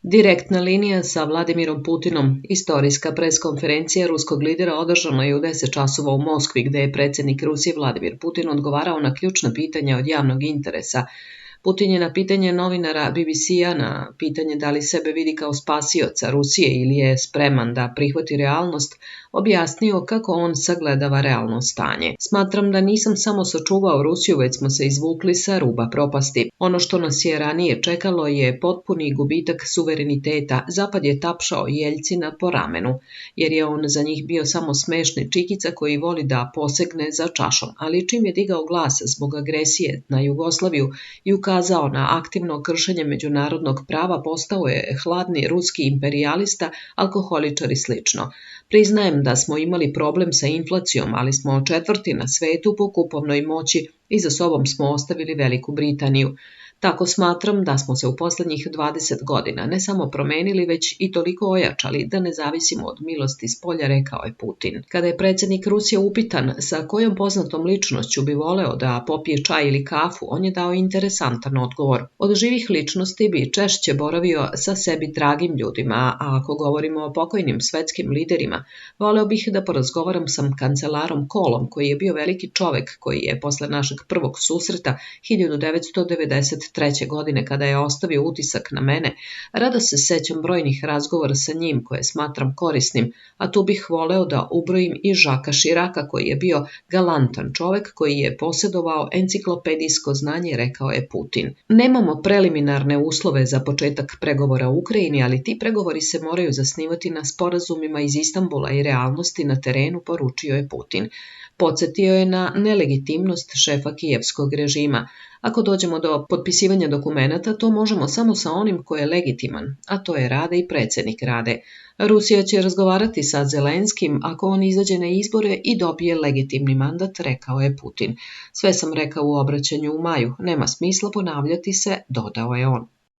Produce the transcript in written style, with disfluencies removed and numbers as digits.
Direktna linija sa Vladimirom Putinom. Istorijska preskonferencija ruskog lidera održana je u 10 časova u Moskvi, gde je predsjednik Rusije Vladimir Putin odgovarao na ključna pitanja od javnog interesa. Putin je na pitanje novinara BBC-a, na pitanje da li sebe vidi kao spasioca Rusije ili je spreman da prihvati realnost, objasnio kako on sagledava realno stanje. Smatram da nisam samo sačuvao Rusiju, već smo se izvukli sa ruba propasti. Ono što nas je ranije čekalo je potpuni gubitak suvereniteta. Zapad je tapšao Jeljcina po ramenu, jer je on za njih bio samo smešni čikica koji voli da posegne za čašom. Ali čim je digao glas zbog agresije na Jugoslaviju i ukazao na aktivno kršenje međunarodnog prava, postao je hladni ruski imperijalista, alkoholičar i slično. Priznajem da smo imali problem sa inflacijom, ali smo četvrti na svetu po kupovnoj moći i za sobom smo ostavili Veliku Britaniju. Tako smatram da smo se u posljednjih 20 godina ne samo promenili, već i toliko ojačali da ne zavisimo od milosti spolja, rekao je Putin. Kada je predsjednik Rusije upitan sa kojom poznatom ličnošću bi voleo da popije čaj ili kafu, on je dao interesantan odgovor. Od živih ličnosti bi češće boravio sa sebi dragim ljudima, a ako govorimo o pokojnim svetskim liderima, voleo bih da porazgovaram sa kancelarom Kohlom, koji je bio veliki čovek koji je posle našeg prvog susreta 1993. godine, kada je ostavio utisak na mene, rado se sećam brojnih razgovora sa njim koje smatram korisnim, a tu bih voleo da ubrojim i Žaka Širaka, koji je bio galantan čovek koji je posjedovao enciklopedijsko znanje, rekao je Putin. Nemamo preliminarne uslove za početak pregovora u Ukrajini, ali ti pregovori se moraju zasnivati na sporazumima iz Istanbula i realnosti na terenu, poručio je Putin. Podsjetio je na nelegitimnost šefa kijevskog režima. Ako dođemo do potpisivanja dokumenata, to možemo samo sa onim ko je legitiman, a to je Rade i predsjednik Rade. Rusija će razgovarati sa Zelenskim ako on izađe na izbore i dobije legitimni mandat, rekao je Putin. Sve sam rekao u obraćanju u maju, nema smisla ponavljati se, dodao je on.